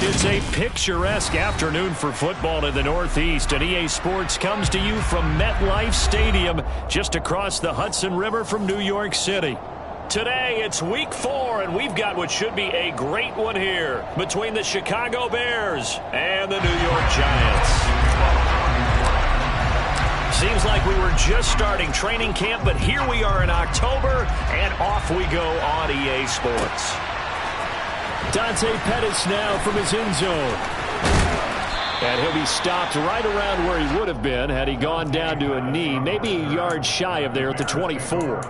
It's a picturesque afternoon for football in the Northeast, and EA Sports comes to you from MetLife Stadium, just across the Hudson River from New York City. Today, it's Week 4, and we've got what should be a great one here between the Chicago Bears and the New York Giants. Seems like we were just starting training camp, but here we are in October, and off we go on EA Sports. Dante Pettis now from his end zone. And he'll be stopped right around where he would have been had he gone down to a knee, maybe a yard shy of there at the 24.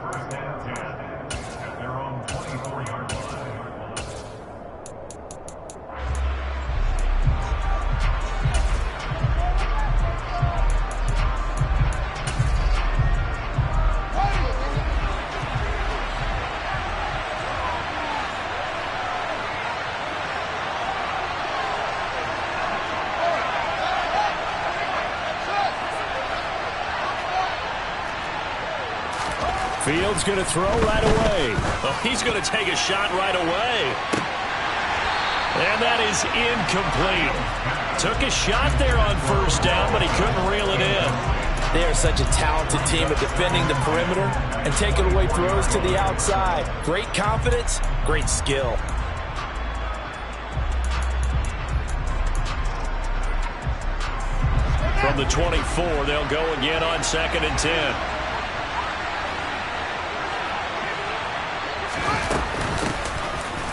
Fields going to throw right away. Oh, he's going to take a shot right away. And that is incomplete. Took a shot there on first down, but he couldn't reel it in. They are such a talented team at defending the perimeter and taking away throws to the outside. Great confidence, great skill. From the 24, they'll go again on 2nd and 10.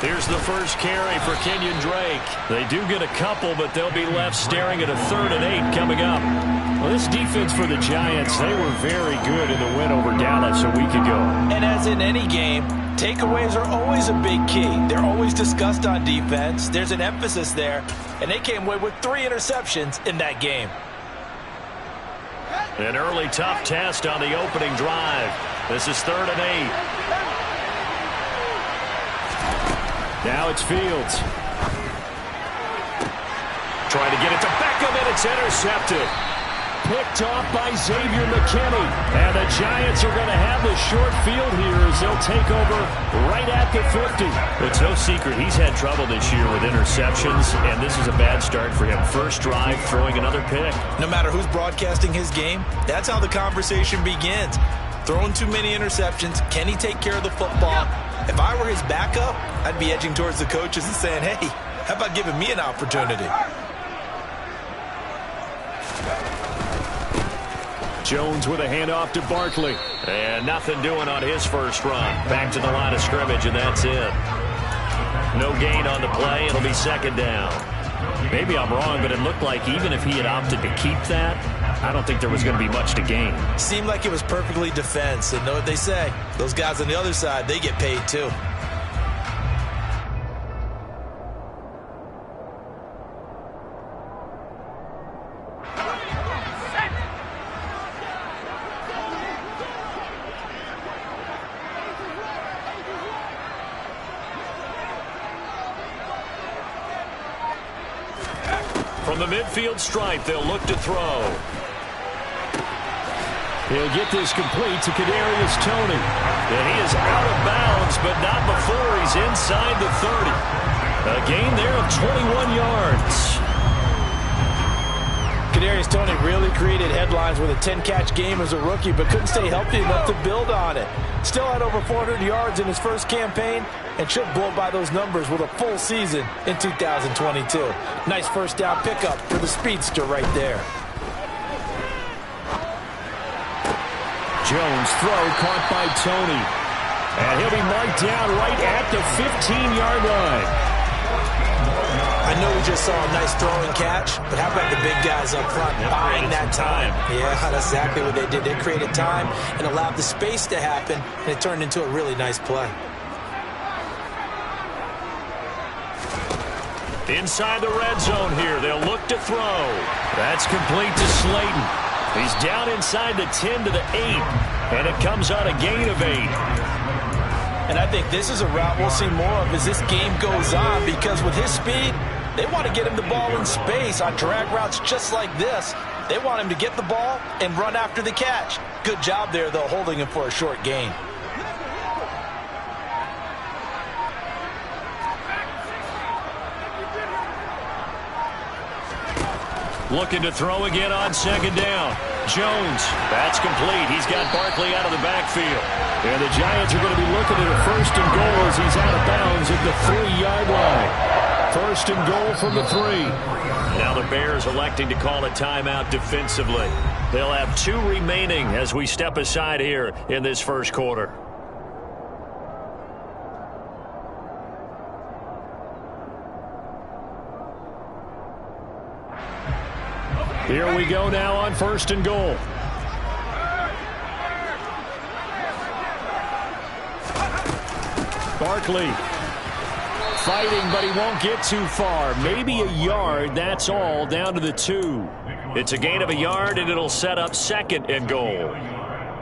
Here's the first carry for Kenyon Drake. They do get a couple, but they'll be left staring at a 3rd and 8 coming up. Well, this defense for the Giants, they were very good in the win over Dallas a week ago. And as in any game, takeaways are always a big key. They're always discussed on defense. There's an emphasis there, and they came away with 3 interceptions in that game. An early tough test on the opening drive. This is 3rd and 8. Now it's Fields. Trying to get it to Beckham, and it's intercepted. Picked off by Xavier McKinney. And the Giants are going to have the short field here as they'll take over right at the 50. It's no secret he's had trouble this year with interceptions, and this is a bad start for him. First drive, throwing another pick. No matter who's broadcasting his game, that's how the conversation begins. Throwing too many interceptions. Can he take care of the football? If I were his backup, I'd be edging towards the coaches and saying, hey, how about giving me an opportunity? Jones with a handoff to Barkley. And nothing doing on his first run. Back to the line of scrimmage, and that's it. No gain on the play. It'll be 2nd down. Maybe I'm wrong, but it looked like even if he had opted to keep that, I don't think there was going to be much to gain. Seemed like it was perfectly defense, and know what they say. Those guys on the other side, they get paid too. From the midfield stripe, they'll look to throw. He'll get this complete to Kadarius Toney. And he is out of bounds, but not before he's inside the 30. A gain there of 21 yards. Kadarius Toney really created headlines with a 10-catch game as a rookie, but couldn't stay healthy enough to build on it. Still had over 400 yards in his first campaign and should blow by those numbers with a full season in 2022. Nice first down pickup for the speedster right there. Jones throw caught by Toney. And he'll be marked down right at the 15-yard line. I know we just saw a nice throw and catch, but how about the big guys up front buying that time? Yeah, that's exactly what they did. They created time and allowed the space to happen, and it turned into a really nice play. Inside the red zone here, they'll look to throw. That's complete to Slayton. He's down inside the 10 to the 8, and it comes on a gain of 8. And I think this is a route we'll see more of as this game goes on, because with his speed, they want to get him the ball in space on drag routes just like this. They want him to get the ball and run after the catch. Good job there, though, holding him for a short gain. Looking to throw again on second down. Jones, that's complete. He's got Barkley out of the backfield. And the Giants are going to be looking at a first and goal as he's out of bounds at the 3-yard line. First and goal from the 3. Now the Bears electing to call a timeout defensively. They'll have 2 remaining as we step aside here in this first quarter. Here we go now on first and goal. Barkley fighting, but he won't get too far. Maybe a yard, that's all, down to the 2. It's a gain of a yard, and it'll set up second and goal.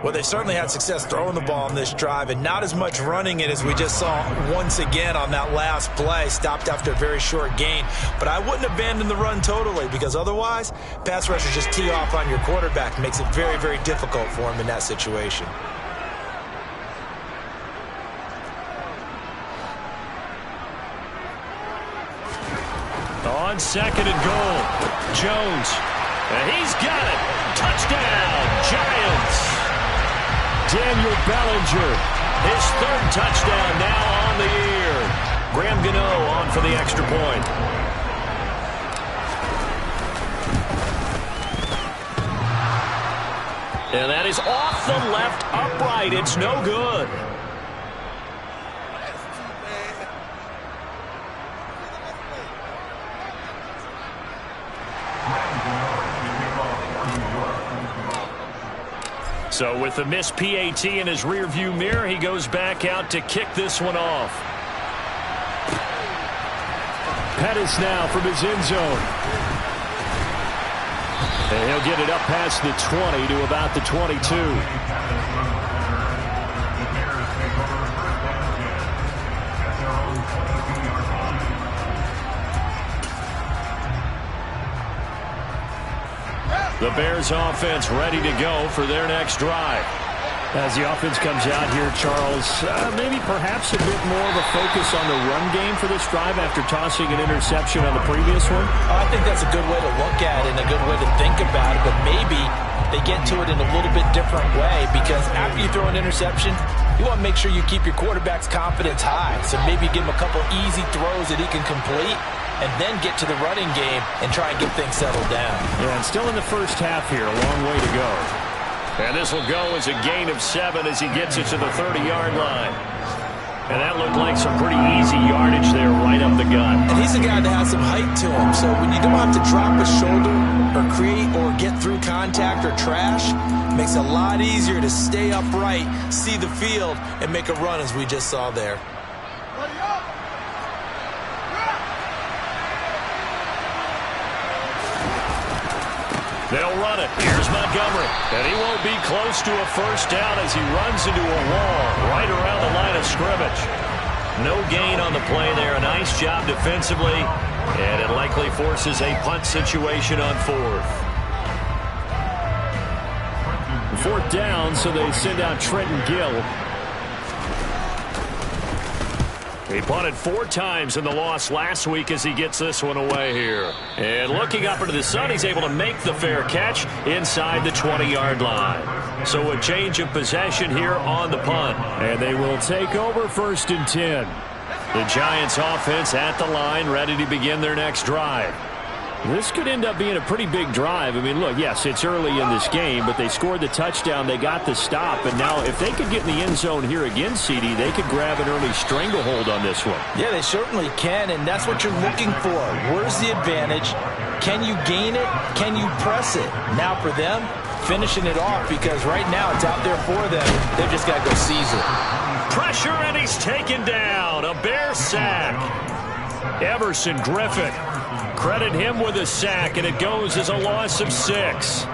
Well, they certainly had success throwing the ball on this drive, and not as much running it as we just saw once again on that last play. Stopped after a very short gain. But I wouldn't abandon the run totally, because otherwise, pass rushers just tee off on your quarterback. Makes it very, very difficult for him in that situation. On second and goal, Jones. And he's got it. Touchdown, Giants. Daniel Bellinger, his 3rd touchdown now on the year. Graham Gano on for the extra point. And that is off the left upright. It's no good. So with the missed PAT in his rearview mirror, he goes back out to kick this one off. Pettis now from his end zone. And he'll get it up past the 20 to about the 22. The Bears offense ready to go for their next drive. As the offense comes out here, Charles, maybe perhaps a bit more of a focus on the run game for this drive after tossing an interception on the previous one? I think that's a good way to look at it and a good way to think about it, but maybe they get to it in a little bit different way, because after you throw an interception, you want to make sure you keep your quarterback's confidence high. So maybe give him a couple easy throws that he can complete, and then get to the running game and try and get things settled down. Yeah, and still in the first half here, a long way to go. And this will go as a gain of 7 as he gets it to the 30-yard line. And that looked like some pretty easy yardage there right up the gut. And he's a guy that has some height to him, so when you don't have to drop a shoulder or create or get through contact or trash, it makes it a lot easier to stay upright, see the field, and make a run as we just saw there. They'll run it. Here's Montgomery. And he won't be close to a first down as he runs into a wall right around the line of scrimmage. No gain on the play there. A nice job defensively. And it likely forces a punt situation on 4th. 4th down, so they send out Trenton Gill. He punted 4 times in the loss last week as he gets this one away here. And looking up into the sun, he's able to make the fair catch inside the 20-yard line. So a change of possession here on the punt. And they will take over 1st and 10. The Giants offense at the line, ready to begin their next drive. This could end up being a pretty big drive. I mean, look, yes, it's early in this game, but they scored the touchdown, they got the stop, and now if they could get in the end zone here again, CD, they could grab an early stranglehold on this one. Yeah, they certainly can, and that's what you're looking for. Where's the advantage? Can you gain it? Can you press it? Now for them, finishing it off, because right now it's out there for them. They've just got to go seize it. Pressure, and he's taken down. A Bear sack. Everson Griffin. Credit him with a sack, and it goes as a loss of 6.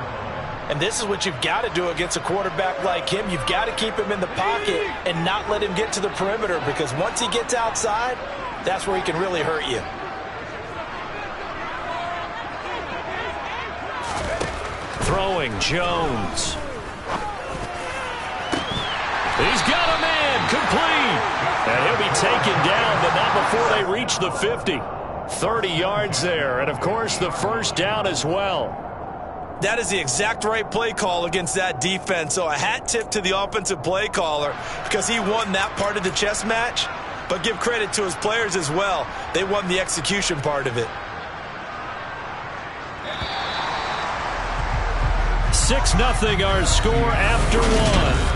And this is what you've got to do against a quarterback like him. You've got to keep him in the pocket and not let him get to the perimeter, because once he gets outside, that's where he can really hurt you. Throwing Jones. He's got a man complete. And he'll be taken down, but not before they reach the 50. 30 yards there, and of course the first down as well. That is the exact right play call against that defense. So a hat tip to the offensive play caller because he won that part of the chess match. But give credit to his players as well. They won the execution part of it. 6-0 our score after one.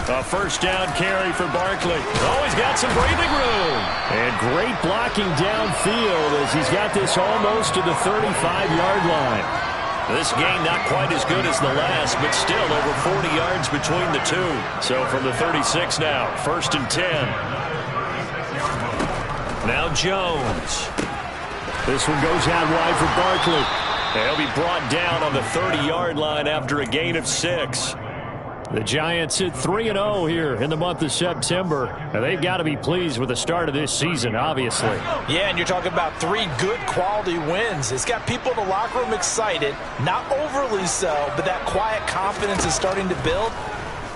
A first down carry for Barkley. Oh, he's got some breathing room. And great blocking downfield as he's got this almost to the 35-yard line. This game not quite as good as the last, but still over 40 yards between the two. So from the 36 now, 1st and 10. Now Jones. This one goes out wide for Barkley. He'll be brought down on the 30-yard line after a gain of 6. The Giants hit 3-0 here in the month of September, and they've got to be pleased with the start of this season, obviously. Yeah, and you're talking about 3 good quality wins. It's got people in the locker room excited, not overly so, but that quiet confidence is starting to build.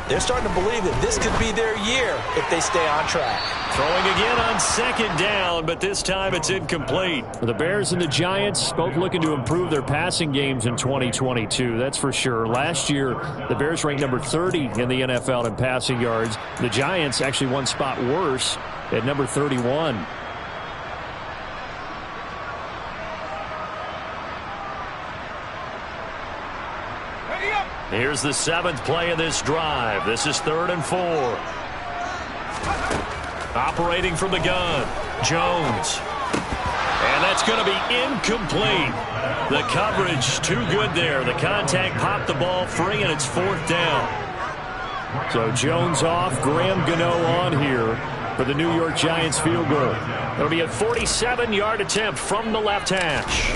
They're starting to believe that this could be their year if they stay on track. Throwing again on 2nd down, but this time it's incomplete. The Bears and the Giants both looking to improve their passing games in 2022, that's for sure. Last year, the Bears ranked number 30 in the NFL in passing yards. The Giants actually one spot worse at number 31. Here's the 7th play of this drive. This is 3rd and 4. Operating from the gun, Jones. And that's going to be incomplete. The coverage too good there. The contact popped the ball free, and it's 4th down. So Jones off, Graham Gano on here for the New York Giants field goal. It'll be a 47-yard attempt from the left hash.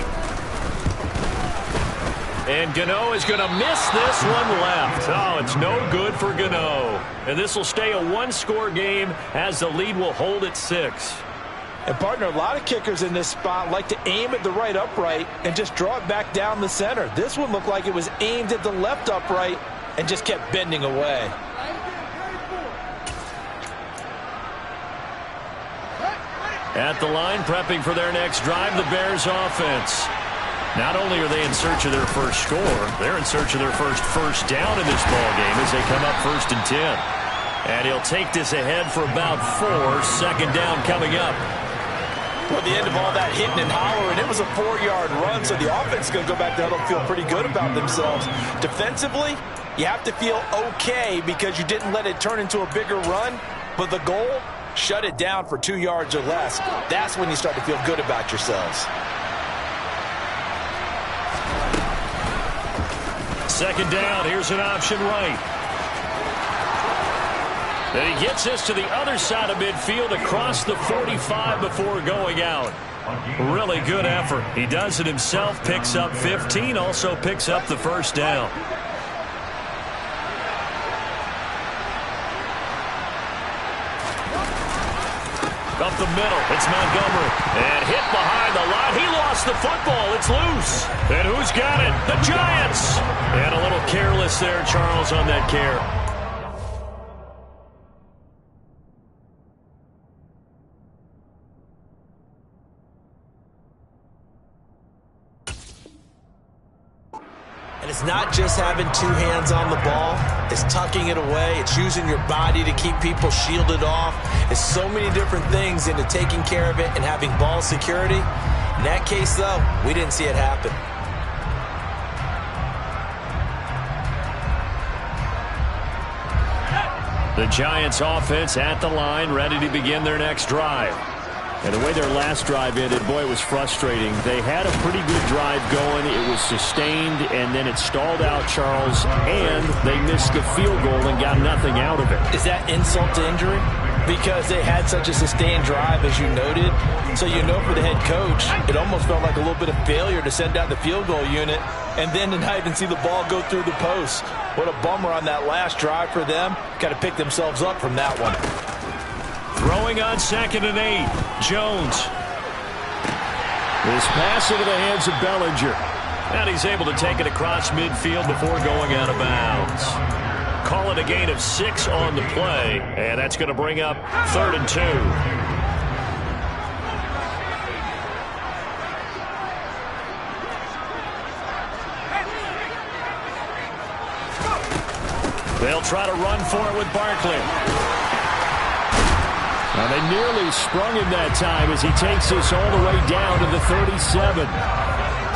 And Gano is going to miss this one left. Oh, it's no good for Gano. And this will stay a 1-score game as the lead will hold at 6. And, partner, a lot of kickers in this spot like to aim at the right upright and just draw it back down the center. This one looked like it was aimed at the left upright and just kept bending away. At the line, prepping for their next drive, the Bears offense. Not only are they in search of their first score, they're in search of their first down in this ball game as they come up 1st and 10. And he'll take this ahead for about 4. 2nd down coming up. Well, the end of all that hitting and hollering, it was a 4-yard run, so the offense is going to go back there and feel pretty good about themselves. Defensively, you have to feel okay because you didn't let it turn into a bigger run, but the goal, shut it down for 2 yards or less. That's when you start to feel good about yourselves. 2nd down, here's an option right. And he gets this to the other side of midfield across the 45 before going out. Really good effort. He does it himself, picks up 15, also picks up the 1st down. Up the middle, it's Montgomery. And hit behind the line. He lost the football. It's loose. And who's got it? The Giants. And a little careless there, Charles, on that care. And it's not just having 2 hands on the ball. It's tucking it away. It's using your body to keep people shielded off. It's so many different things into taking care of it and having ball security. In that case, though, we didn't see it happen. The Giants offense at the line, ready to begin their next drive. And the way their last drive ended, boy, it was frustrating. They had a pretty good drive going. It was sustained, and then it stalled out, Charles, and they missed the field goal and got nothing out of it. Is that insult to injury? Because they had such a sustained drive, as you noted. So you know for the head coach, it almost felt like a little bit of failure to send out the field goal unit and then to not even see the ball go through the post. What a bummer on that last drive for them. Got to pick themselves up from that one. Throwing on 2nd and 8. Jones. This pass into the hands of Bellinger. And he's able to take it across midfield before going out of bounds. Call it a gain of 6 on the play, and that's going to bring up 3rd and 2. They'll try to run for it with Barkley. Now they nearly sprung him that time as he takes this all the way down to the 37.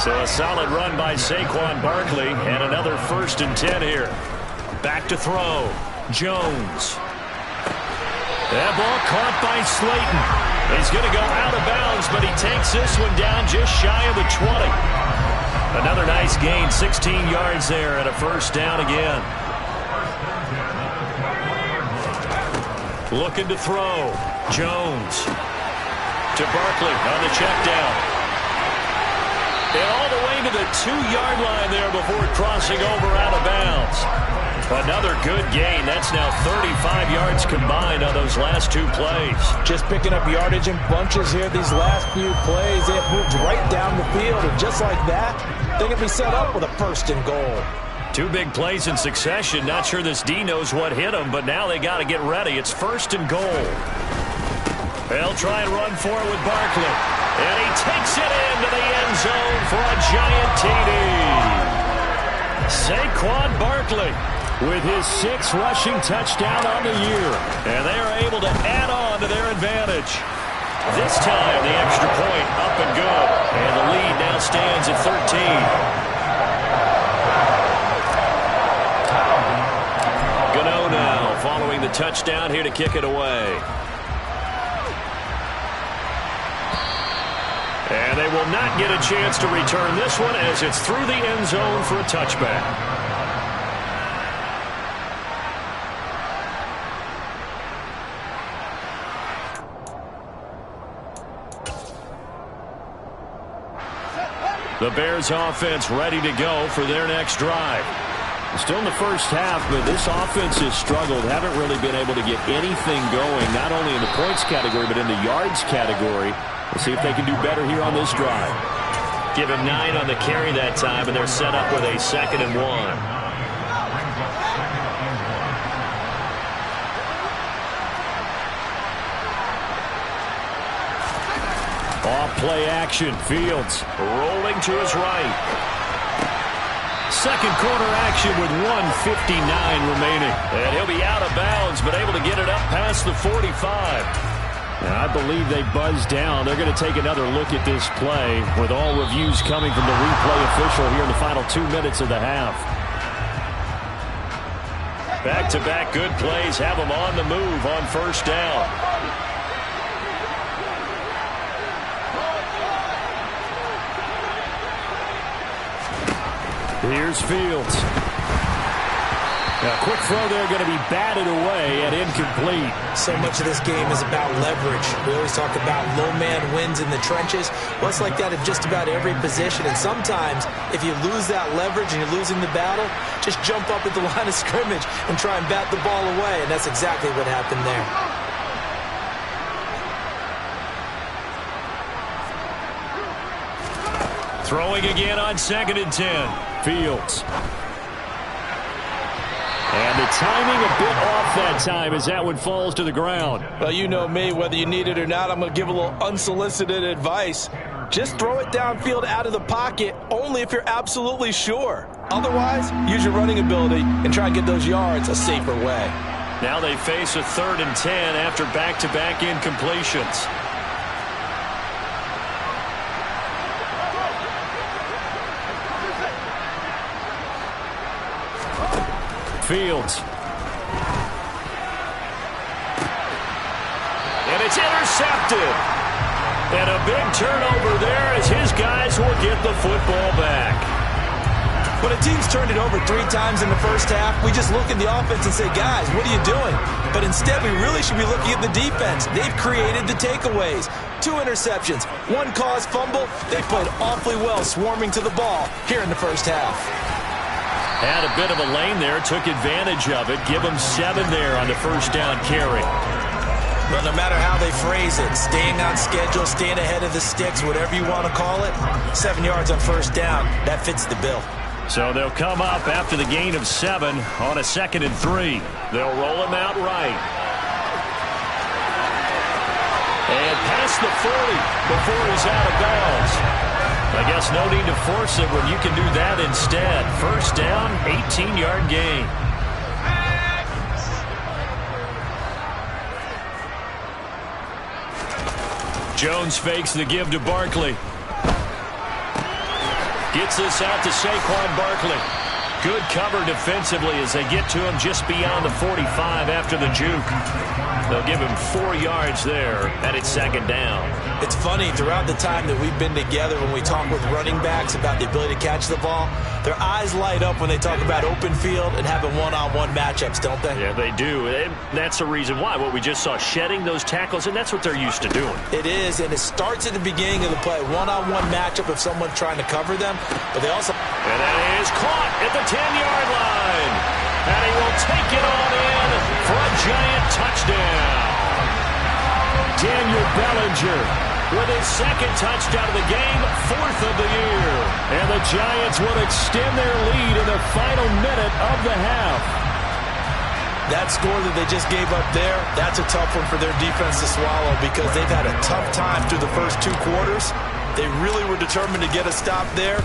So a solid run by Saquon Barkley and another 1st and 10 here. Back to throw. Jones. That ball caught by Slayton. He's going to go out of bounds, but he takes this one down just shy of the 20. Another nice gain, 16 yards there and a 1st down again. Looking to throw. Jones to Barkley on the check down. And all the way to the 2-yard line there before crossing over out of bounds. Another good gain. That's now 35 yards combined on those last 2 plays. Just picking up yardage in bunches here these last few plays. They have moved right down the field, and just like that, they can be set up with a 1st and goal. 2 big plays in succession. Not sure this D knows what hit him, but now they got to get ready. It's 1st and goal. They'll try and run for it with Barkley. And he takes it into the end zone for a giant TD. Saquon Barkley with his 6th rushing touchdown on the year. And they are able to add on to their advantage. This time, the extra point up and good. And the lead now stands at 13. Gano now following the touchdown here to kick it away. And they will not get a chance to return this one as it's through the end zone for a touchback. The Bears offense ready to go for their next drive. Still in the first half, but this offense has struggled. Haven't really been able to get anything going, not only in the points category, but in the yards category. We'll see if they can do better here on this drive. Give him 9 on the carry that time, and they're set up with a 2nd and 1. Off play action. Fields rolling to his right. 2nd quarter action with 1:59 remaining. And he'll be out of bounds, but able to get it up past the 45. And I believe they buzzed down. They're going to take another look at this play with all reviews coming from the replay official here in the final 2 minutes of the half. Back-to-back good plays have them on the move on 1st down. Here's Fields. A quick throw there going to be batted away and incomplete. So much of this game is about leverage. We always talk about low man wins in the trenches. Well, it's like that in just about every position. And sometimes, if you lose that leverage and you're losing the battle, just jump up at the line of scrimmage and try and bat the ball away. And that's exactly what happened there. Throwing again on 2nd and 10. Fields. And the timing a bit off that time as that one falls to the ground. Well, you know me, whether you need it or not, I'm going to give a little unsolicited advice. Just throw it downfield out of the pocket only if you're absolutely sure. Otherwise, use your running ability and try and get those yards a safer way. Now they face a 3rd and 10 after back-to-back incompletions. Fields. And it's intercepted. And a big turnover there as his guys will get the football back. When a team's turned it over 3 times in the first half, we just look at the offense and say, guys, what are you doing? But instead, we really should be looking at the defense. They've created the takeaways. 2 interceptions, 1 caused fumble. They played awfully well swarming to the ball here in the first half. Had a bit of a lane there, took advantage of it. Give them 7 there on the 1st down carry. Well, no matter how they phrase it, staying on schedule, staying ahead of the sticks, whatever you want to call it, 7 yards on first down, that fits the bill. So they'll come up after the gain of 7 on a 2nd and 3. They'll roll him out right. And past the 40 before he's out of bounds. I guess no need to force it when you can do that instead. First down, 18-yard gain. Jones fakes the give to Barkley. Gets this out to Saquon Barkley. Good cover defensively as they get to him just beyond the 45 after the juke. They'll give him 4 yards there, and it's 2nd down. It's funny, throughout the time that we've been together, when we talk with running backs about the ability to catch the ball, their eyes light up when they talk about open field and having one-on-one matchups, don't they? Yeah, they do. And that's the reason why. What we just saw, shedding those tackles, and that's what they're used to doing. It is, and it starts at the beginning of the play. One-on-one matchup if someone's trying to cover them, but they also... And that is caught at the 10-yard line. And he will take it on in for a Giant touchdown. Daniel Bellinger with his 2nd touchdown of the game, 4th of the year. And the Giants will extend their lead in the final minute of the half. That score that they just gave up there, that's a tough one for their defense to swallow because they've had a tough time through the first 2 quarters. They really were determined to get a stop there,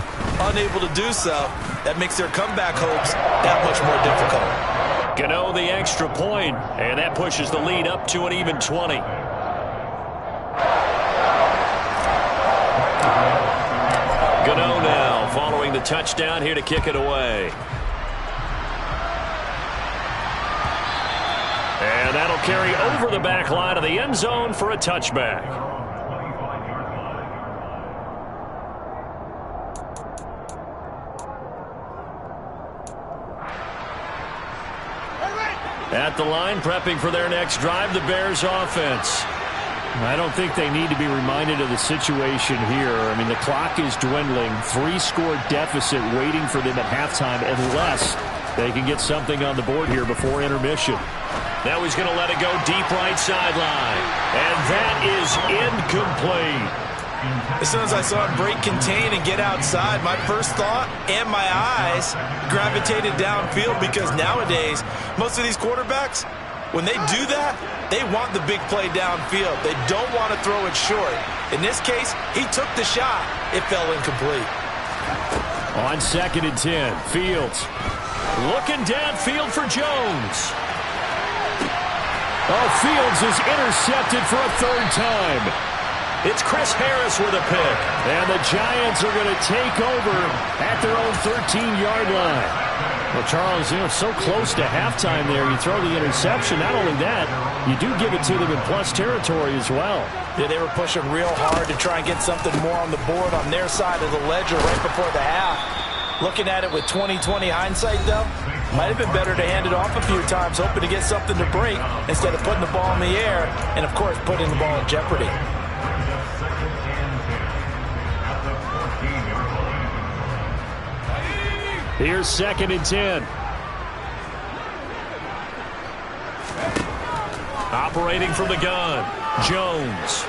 unable to do so. That makes their comeback hopes that much more difficult. Gano the extra point, and that pushes the lead up to an even 20. Gano now following the touchdown here to kick it away. And that'll carry over the back line of the end zone for a touchback. At the line, prepping for their next drive, the Bears offense. I don't think they need to be reminded of the situation here. I mean, the clock is dwindling. 3-score deficit waiting for them at halftime unless they can get something on the board here before intermission. Now he's going to let it go deep right sideline. And that is incomplete. As soon as I saw him break contain and get outside, my first thought and my eyes gravitated downfield because nowadays, most of these quarterbacks, when they do that, they want the big play downfield. They don't want to throw it short. In this case, he took the shot. It fell incomplete. On 2nd and 10, Fields. Looking downfield for Jones. Oh, Fields is intercepted for a 3rd time. It's Chris Harris with a pick. And the Giants are going to take over at their own 13-yard line. Well, Charles, so close to halftime there. You throw the interception. Not only that, you do give it to them in plus territory as well. Yeah, they were pushing real hard to try and get something more on the board on their side of the ledger right before the half. Looking at it with 20/20 hindsight, though, might have been better to hand it off a few times, hoping to get something to break instead of putting the ball in the air and, of course, putting the ball in jeopardy. Here's 2nd and 10. Operating from the gun, Jones.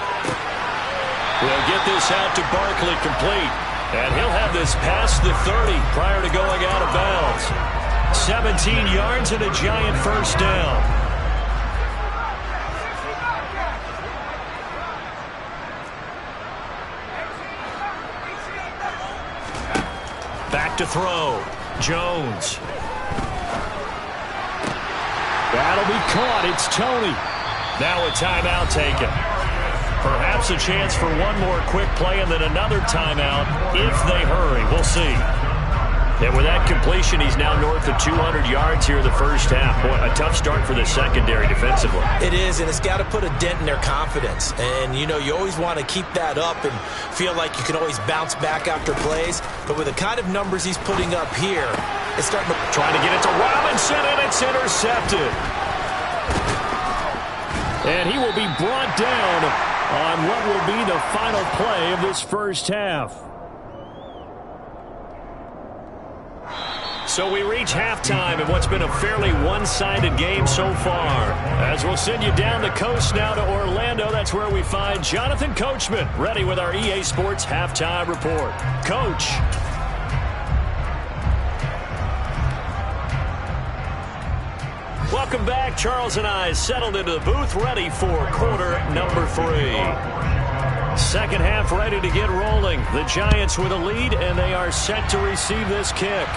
Will get this out to Barkley complete. And he'll have this past the 30 prior to going out of bounds. 17 yards and a Giant first down. Back to throw. Jones. That'll be caught. It's Tony. Now a timeout taken. Perhaps a chance for one more quick play and then another timeout if they hurry. We'll see. And with that completion, he's now north of 200 yards here in the first half. Boy, a tough start for the secondary defensively. It is, and it's got to put a dent in their confidence. And, you always want to keep that up and feel like you can always bounce back after plays. But with the kind of numbers he's putting up here, it's starting to... Trying to get it to Robinson, and it's intercepted. And he will be brought down on what will be the final play of this first half. So we reach halftime in what's been a fairly one-sided game so far. As we'll send you down the coast now to Orlando, that's where we find Jonathan Coachman ready with our EA Sports Halftime Report. Coach. Welcome back. Charles and I settled into the booth ready for quarter number 3. Second half ready to get rolling. The Giants with a lead, and they are set to receive this kick.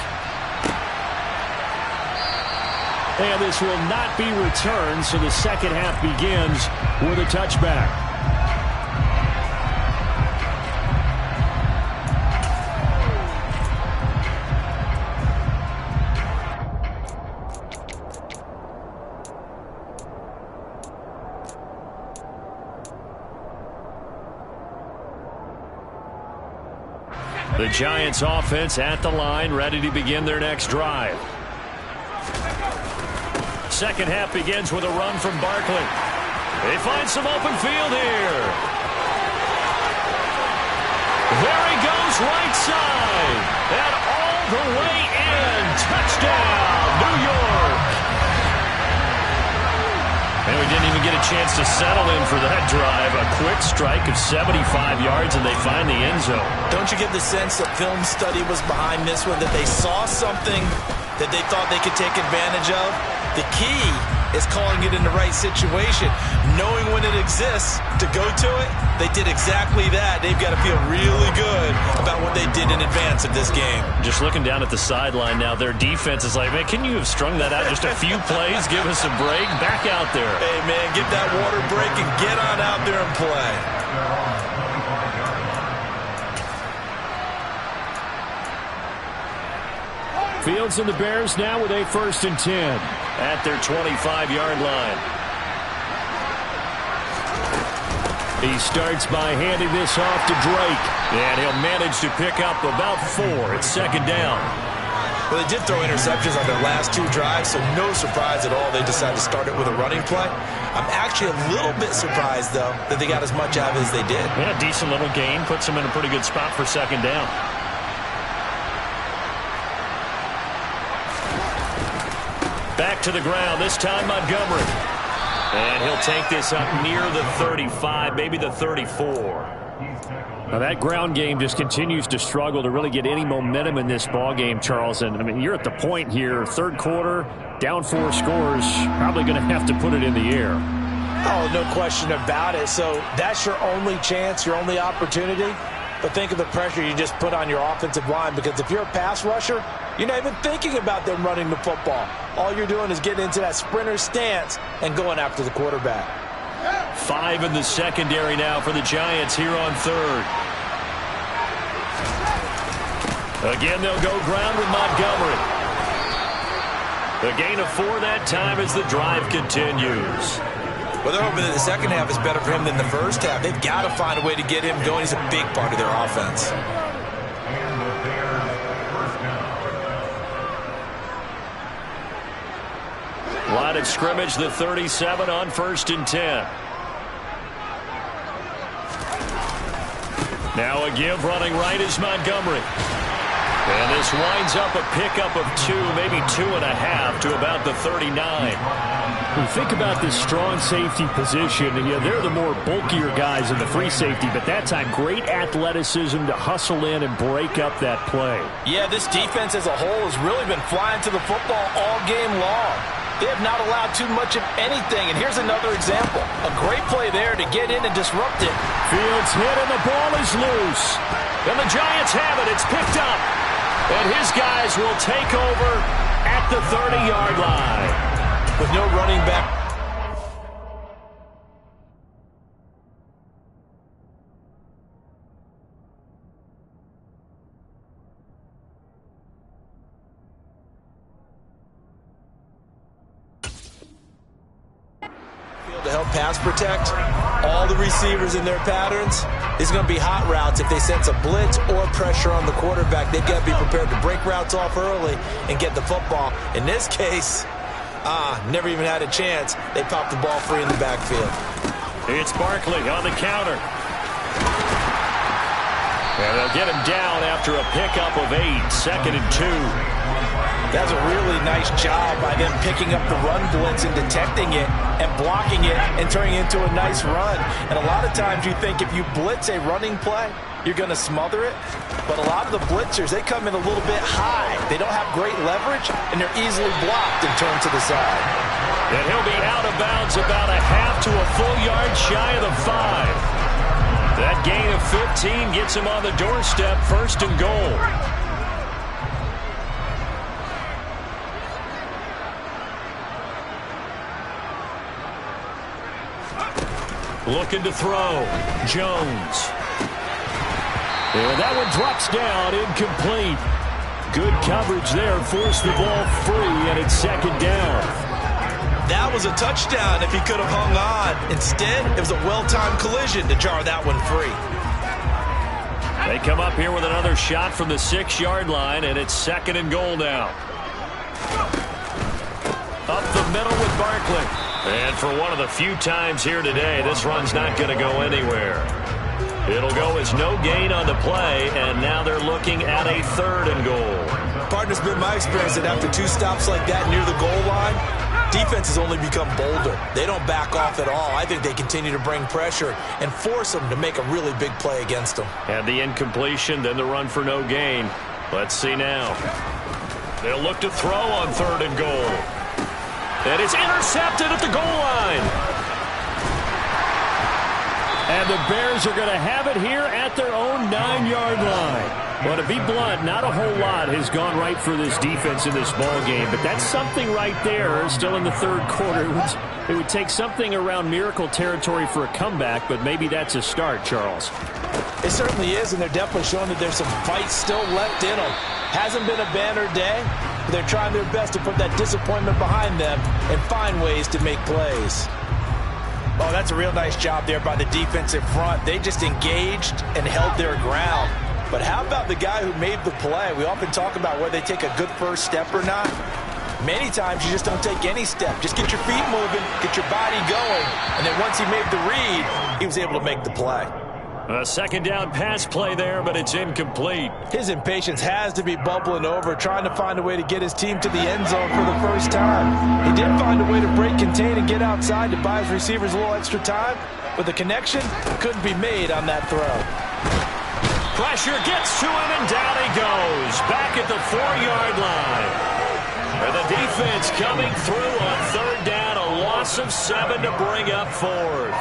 And this will not be returned, so the second half begins with a touchback. The Giants offense at the line, ready to begin their next drive. Second half begins with a run from Barkley. They find some open field here. There he goes, right side. And all the way in. Touchdown, New York. And we didn't even get a chance to settle in for that drive. A quick strike of 75 yards, and they find the end zone. Don't you get the sense that film study was behind this one, that they saw something that they thought they could take advantage of? The key is calling it in the right situation. Knowing when it exists to go to it, they did exactly that. They've got to feel really good about what they did in advance of this game. Just looking down at the sideline now, their defense is like, man, can you have strung that out just a few plays? Give us a break. Back out there. Hey, man, get that water break and get on out there and play. Fields and the Bears now with a 1st and 10 at their 25-yard line. He starts by handing this off to Drake. And he'll manage to pick up about 4. It's second down. Well, they did throw interceptions on their last 2 drives, so no surprise at all they decided to start it with a running play. I'm actually a little bit surprised, though, that they got as much out of it as they did. Yeah, decent little gain. Puts them in a pretty good spot for second down. Back to the ground, this time Montgomery. And he'll take this up near the 35, maybe the 34. Now that ground game just continues to struggle to really get any momentum in this ball game, Charles. And I mean, you're at the point here, third quarter, down 4 scores, probably going to have to put it in the air. Oh, no question about it. So that's your only chance, your only opportunity. But think of the pressure you just put on your offensive line, because if you're a pass rusher, you're not even thinking about them running the football. All you're doing is getting into that sprinter stance and going after the quarterback. 5 in the secondary now for the Giants here on third. Again, they'll go ground with Montgomery. A gain of 4 that time as the drive continues. Well, they're hoping that the second half is better for him than the first half. They've got to find a way to get him going. He's a big part of their offense. Line of scrimmage, the 37 on 1st and 10. Now a give running right is Montgomery. And this winds up a pickup of 2, maybe 2.5 to about the 39. When you think about this strong safety position, and they're the more bulkier guys in the free safety, but that time great athleticism to hustle in and break up that play. Yeah, this defense as a whole has really been flying to the football all game long. They have not allowed too much of anything, and here's another example. A great play there to get in and disrupt it. Fields hit, and the ball is loose. And the Giants have it. It's picked up. And his guys will take over at the 30-yard line. With no running back. To help pass protect all the receivers in their patterns. These are going to be hot routes if they sense a blitz or pressure on the quarterback. They've got to be prepared to break routes off early and get the football. In this case, never even had a chance. They popped the ball free in the backfield. It's Barkley on the counter. And they'll get him down after a pickup of 8, 2nd and 2. That's a really nice job by them picking up the run blitz and detecting it and blocking it and turning it into a nice run. And a lot of times you think if you blitz a running play, you're going to smother it. But a lot of the blitzers, they come in a little bit high. They don't have great leverage, and they're easily blocked and turned to the side. And he'll be out of bounds about a half to a full yard shy of the 5. That gain of 15 gets him on the doorstep, 1st and goal. Looking to throw. Jones. And that one drops down, incomplete. Good coverage there, forced the ball free, and it's 2nd down. That was a touchdown if he could have hung on. Instead, it was a well-timed collision to jar that one free. They come up here with another shot from the 6-yard line, and it's 2nd and goal now. Up the middle with Barkley. And for one of the few times here today, this run's not going to go anywhere. It'll go as no gain on the play, and now they're looking at a 3rd and goal. Partner, it's been my experience that after 2 stops like that near the goal line, defense has only become bolder. They don't back off at all. I think they continue to bring pressure and force them to make a really big play against them. And the incompletion, then the run for no gain. Let's see now. They'll look to throw on 3rd and goal. And it's intercepted at the goal line. And the Bears are going to have it here at their own 9-yard line. Well, to be blunt, not a whole lot has gone right for this defense in this ball game, but that's something right there. Still in the 3rd quarter. It would take something around miracle territory for a comeback, but maybe that's a start, Charles. It certainly is, and they're definitely showing that there's some fight still left in them. Hasn't been a banner day, but they're trying their best to put that disappointment behind them and find ways to make plays. Oh, that's a real nice job there by the defensive front. They just engaged and held their ground. But how about the guy who made the play? We often talk about whether they take a good first step or not. Many times you just don't take any step. Just get your feet moving, get your body going, and then once he made the read, he was able to make the play. A 2nd down pass play there, but it's incomplete. His impatience has to be bubbling over, trying to find a way to get his team to the end zone for the first time. He did find a way to break, contain, and get outside to buy his receivers a little extra time, but the connection couldn't be made on that throw. Pressure gets to him, and down he goes. Back at the 4-yard line. And the defense coming through on 3rd down, a loss of 7 to bring up 4th.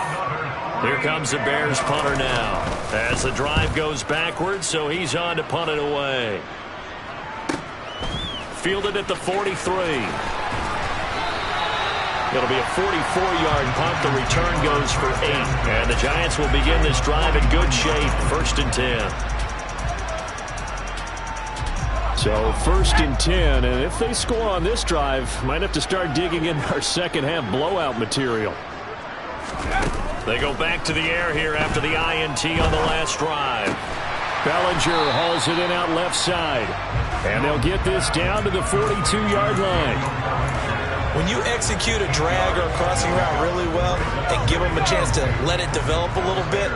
Here comes the Bears punter now as the drive goes backwards, so he's on to punt it away. Fielded at the 43. It'll be a 44-yard punt. The return goes for 8. And the Giants will begin this drive in good shape. 1st and 10. So 1st and 10. And if they score on this drive, might have to start digging in our second-half blowout material. They go back to the air here after the INT on the last drive. Bellinger hauls it in out left side. And they'll get this down to the 42-yard line. When you execute a drag or a crossing route really well and give them a chance to let it develop a little bit,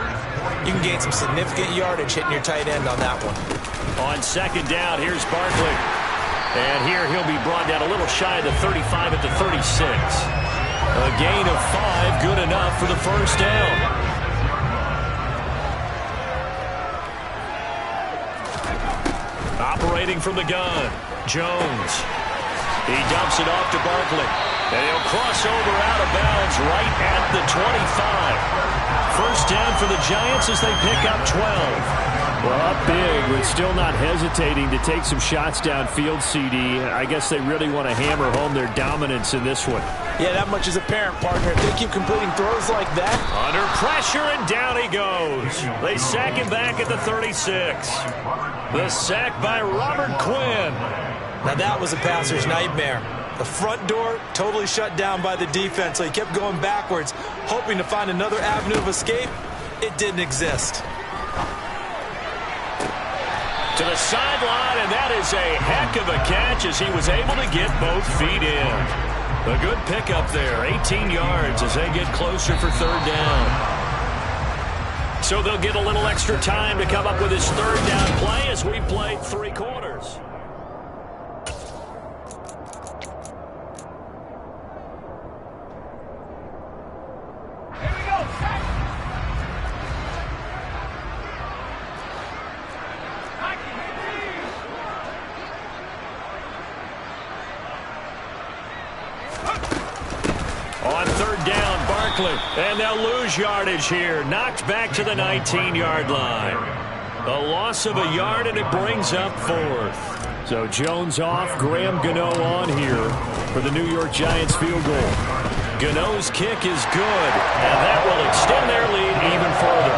you can gain some significant yardage hitting your tight end on that one. On 2nd down, here's Barkley. And here he'll be brought down a little shy of the 35 at the 36. A gain of 5, good enough for the 1st down. Operating from the gun, Jones. He dumps it off to Barkley. And he'll cross over out of bounds right at the 25. 1st down for the Giants as they pick up 12. Well, up big, but still not hesitating to take some shots downfield, CD. I guess they really want to hammer home their dominance in this one. Yeah, that much is apparent, partner. If they keep completing throws like that. Under pressure, and down he goes. They sack him back at the 36. The sack by Robert Quinn. Now that was a passer's nightmare. The front door totally shut down by the defense, so he kept going backwards, hoping to find another avenue of escape. It didn't exist. To the sideline, and that is a heck of a catch as he was able to get both feet in. A good pickup there, 18 yards as they get closer for 3rd down. So they'll get a little extra time to come up with his 3rd down play as we play 3 quarters. Barkley. And they'll lose yardage here. Knocked back to the 19-yard line. A loss of a yard, and it brings up 4th. So Jones off, Graham Gano on here for the New York Giants field goal. Gano's kick is good, and that will extend their lead even further.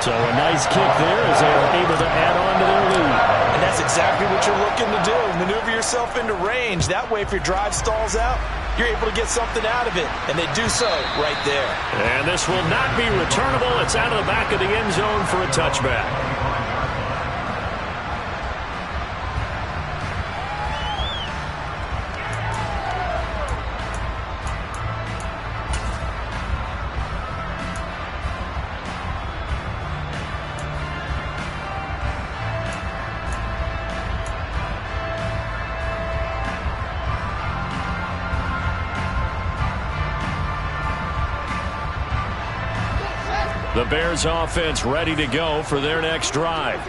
So a nice kick there as they are able to add on to their lead. And that's exactly what you're looking to do. Maneuver yourself into range. That way, if your drive stalls out, you're able to get something out of it. And they do so right there. And this will not be returnable. It's out of the back of the end zone for a touchback. The Bears offense ready to go for their next drive.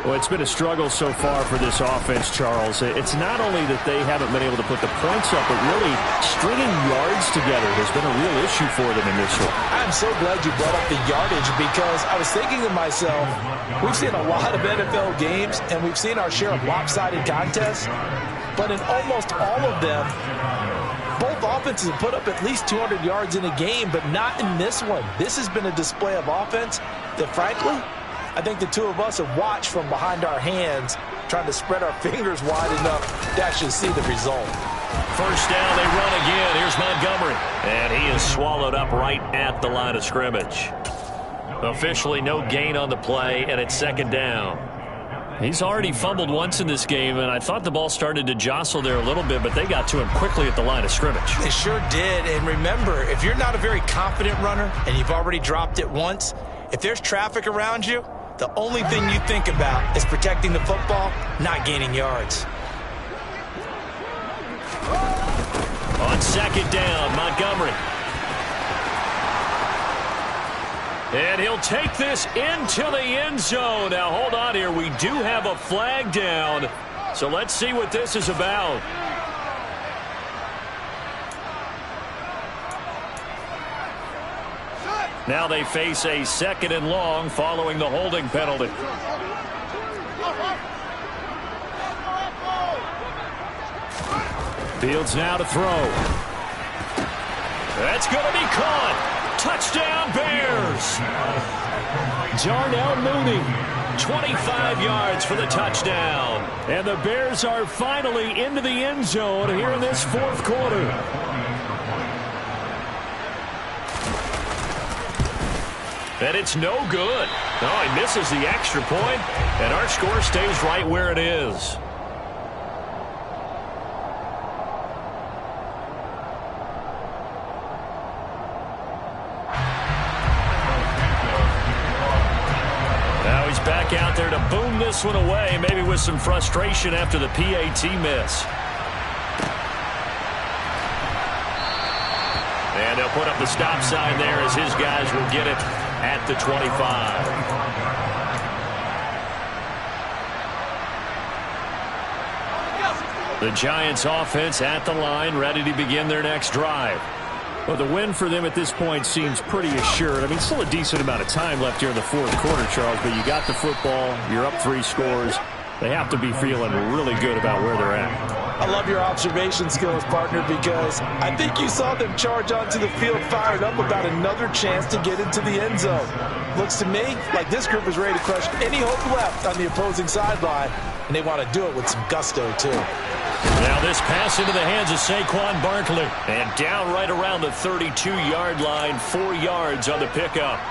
Well, it's been a struggle so far for this offense, Charles. It's not only that they haven't been able to put the points up, but really stringing yards together has been a real issue for them in this one. I'm so glad you brought up the yardage because I was thinking to myself, we've seen a lot of NFL games and we've seen our share of lopsided contests, but in almost all of them, both offenses have put up at least 200 yards in a game, but not in this one. This has been a display of offense that, frankly, I think the two of us have watched from behind our hands, trying to spread our fingers wide enough to actually see the result. First down, they run again. Here's Montgomery. And he is swallowed up right at the line of scrimmage. Officially no gain on the play, and it's 2nd down. He's already fumbled once in this game, and I thought the ball started to jostle there a little bit, but they got to him quickly at the line of scrimmage. They sure did. And remember, if you're not a very confident runner and you've already dropped it once, if there's traffic around you, the only thing you think about is protecting the football, not gaining yards. On 2nd down, Montgomery. And he'll take this into the end zone. Now, hold on here. We do have a flag down. So let's see what this is about. Now they face a 2nd and long following the holding penalty. Fields now to throw. That's going to be caught. Touchdown, Bears. Darnell Mooney. 25 yards for the touchdown. And the Bears are finally into the end zone here in this 4th quarter. And it's no good. No, he misses the extra point, and our score stays right where it is. Back out there to boom this one away, maybe with some frustration after the PAT miss. And they'll put up the stop sign there as his guys will get it at the 25. The Giants offense at the line, ready to begin their next drive. Well, the win for them at this point seems pretty assured. I mean, still a decent amount of time left here in the 4th quarter, Charles, but you got the football, you're up 3 scores. They have to be feeling really good about where they're at. I love your observation skills, partner, because I think you saw them charge onto the field fired up about another chance to get into the end zone. Looks to me like this group is ready to crush any hope left on the opposing sideline, and they want to do it with some gusto, too. Now this pass into the hands of Saquon Barkley. And down right around the 32-yard line, 4 yards on the pickup.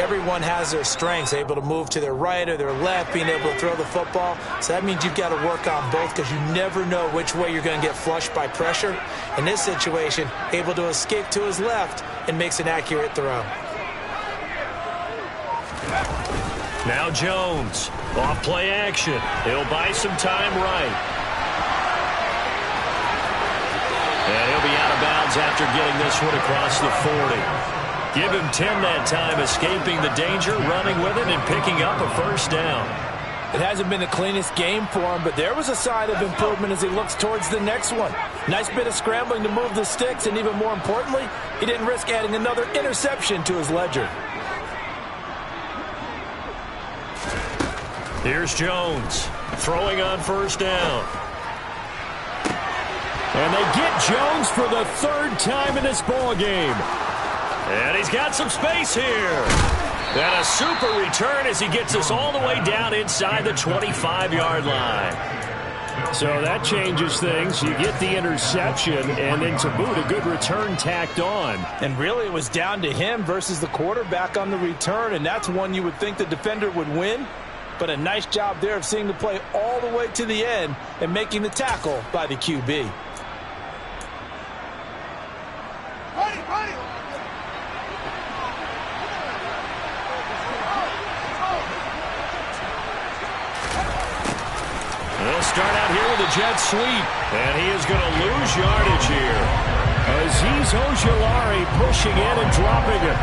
Everyone has their strengths, able to move to their right or their left, being able to throw the football. So that means you've got to work on both because you never know which way you're going to get flushed by pressure. In this situation, able to escape to his left and makes an accurate throw. Now Jones, off play action. He'll buy some time right. And he'll be out of bounds after getting this one across the 40. Give him 10 that time, escaping the danger, running with it, and picking up a first down. It hasn't been the cleanest game for him, but there was a sign of improvement as he looks towards the next one. Nice bit of scrambling to move the sticks, and even more importantly, he didn't risk adding another interception to his ledger. Here's Jones throwing on first down. And they get Jones for the third time in this ball game. And he's got some space here. And a super return as he gets us all the way down inside the 25-yard line. So that changes things. You get the interception, and then to boot, a good return tacked on. And really, it was down to him versus the quarterback on the return, and that's one you would think the defender would win. But a nice job there of seeing the play all the way to the end and making the tackle by the QB. They'll start out here with a jet sweep, and he is going to lose yardage here. Azeez Ojulari pushing in and dropping it.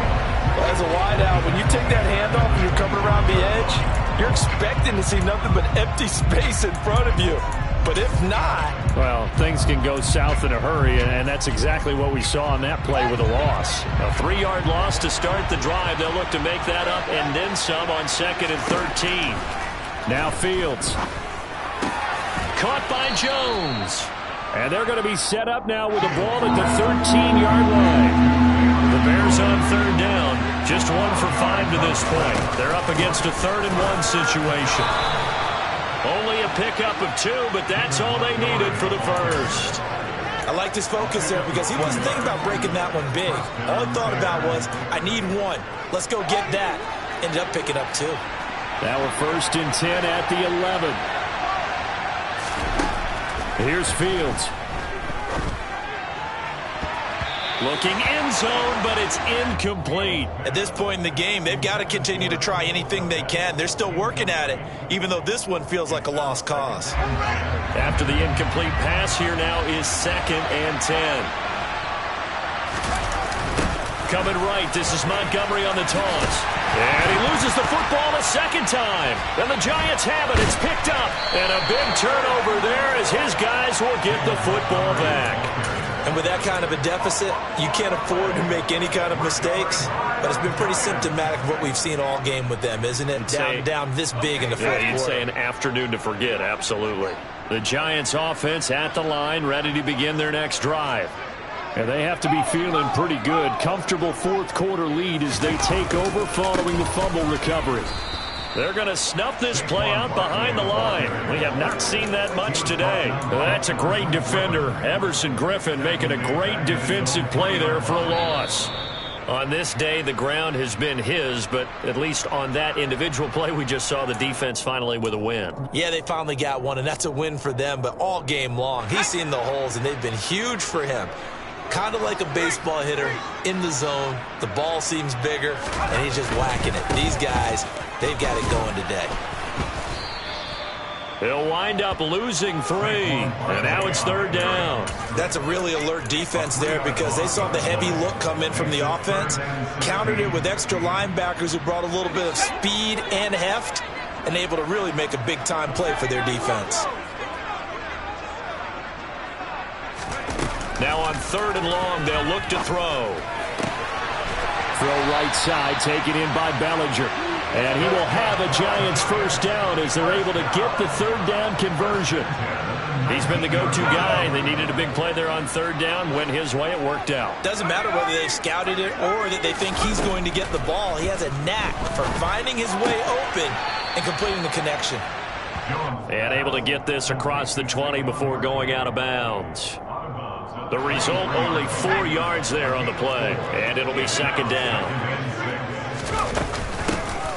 As a wideout, when you take that handoff and you're coming around the edge, you're expecting to see nothing but empty space in front of you. But if not... Well, things can go south in a hurry, and that's exactly what we saw on that play with a loss. A 3-yard loss to start the drive. They'll look to make that up and then some on 2nd and 13. Now Fields. Caught by Jones. And they're going to be set up now with the ball at the 13-yard line. The Bears on third down. Just 1 for 5 to this point. They're up against a 3rd and 1 situation. Only a pickup of 2, but that's all they needed for the first. I liked his focus there because he wasn't thinking about breaking that one big. All he thought about was, I need 1. Let's go get that. Ended up picking up 2. Now we're 1st and 10 at the 11. Here's Fields. Looking end zone, but it's incomplete. At this point in the game, they've got to continue to try anything they can. They're still working at it, even though this one feels like a lost cause. After the incomplete pass, here now is 2nd and 10. Coming right, this is Montgomery on the toss. And he loses the football a second time. And the Giants have it. It's picked up. And a big turnover there as his guys will get the football back. And with that kind of a deficit, you can't afford to make any kind of mistakes. But it's been pretty symptomatic of what we've seen all game with them, isn't it? Down this big in the fourth quarter. You'd say an afternoon to forget, absolutely. The Giants offense at the line, ready to begin their next drive. And they have to be feeling pretty good. Comfortable fourth quarter lead as they take over following the fumble recovery. They're going to snuff this play out behind the line. We have not seen that much today. That's a great defender. Everson Griffin making a great defensive play there for a loss. On this day, the ground has been his, but at least on that individual play, we just saw the defense finally with a win. Yeah, they finally got one, and that's a win for them, but all game long, he's seen the holes, and they've been huge for him. Kind of like a baseball hitter in the zone. The ball seems bigger, and he's just whacking it. These guys, they've got it going today. He'll wind up losing 3, and now it's 3rd down. That's a really alert defense there because they saw the heavy look come in from the offense, countered it with extra linebackers who brought a little bit of speed and heft, and able to really make a big-time play for their defense. Now on 3rd and long, they'll look to throw. Throw right side, taken in by Bellinger. And he will have a Giants first down as they're able to get the 3rd down conversion. He's been the go-to guy. They needed a big play there on 3rd down. Went his way, it worked out. Doesn't matter whether they've scouted it or that they think he's going to get the ball. He has a knack for finding his way open and completing the connection. And able to get this across the 20 before going out of bounds. The result, only 4 yards there on the play. And it'll be 2nd down.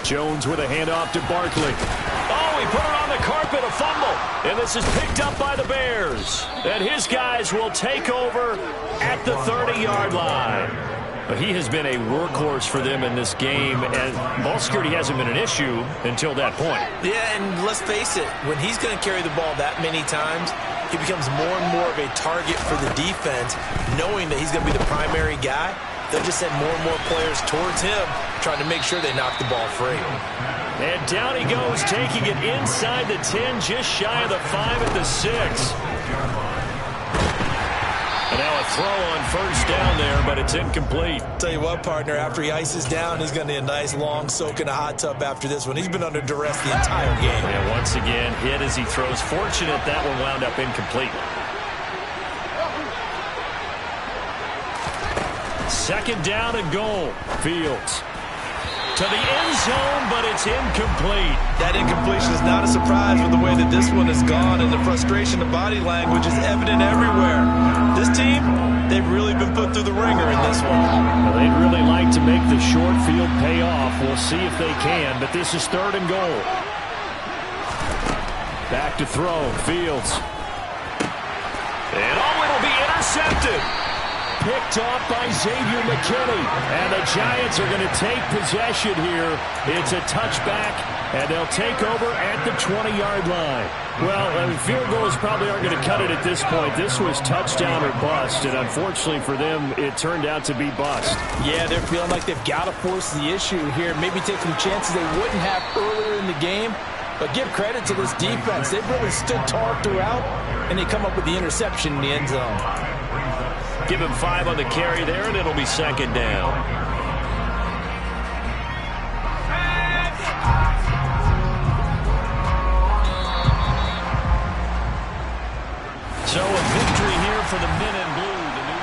Jones with a handoff to Barkley. Oh, he put it on the carpet, a fumble. And this is picked up by the Bears. And his guys will take over at the 30-yard line. He has been a workhorse for them in this game, and ball security hasn't been an issue until that point. Yeah, and let's face it, when he's going to carry the ball that many times, he becomes more and more of a target for the defense, knowing that he's going to be the primary guy. They'll just send more and more players towards him, trying to make sure they knock the ball free. And down he goes, taking it inside the 10, just shy of the 5 at the 6. And now a throw on first down there, but it's incomplete. Tell you what, partner, after he ices down, he's going to need a nice long soak in a hot tub after this one. He's been under duress the entire game. Yeah, once again, hit as he throws. Fortunate that one wound up incomplete. Second down and goal. Fields to the end zone, but it's incomplete. That incompletion is not a surprise with the way that this one has gone, and the frustration of body language is evident everywhere. This team, they've really been put through the ringer in this one. Well, they'd really like to make the short field pay off. We'll see if they can, but this is third and goal. Back to throw. Fields. And it'll be intercepted. Picked off by Xavier McKinney. And the Giants are going to take possession here. It's a touchback, and they'll take over at the 20-yard line. Well, field goals probably aren't going to cut it at this point. This was touchdown or bust, and unfortunately for them, it turned out to be bust. Yeah, they're feeling like they've got to force the issue here. Maybe take some chances they wouldn't have earlier in the game. But give credit to this defense. They've really stood tall throughout, and they come up with the interception in the end zone. Give him 5 on the carry there, and it'll be second down. So a victory here for the men in blue. The New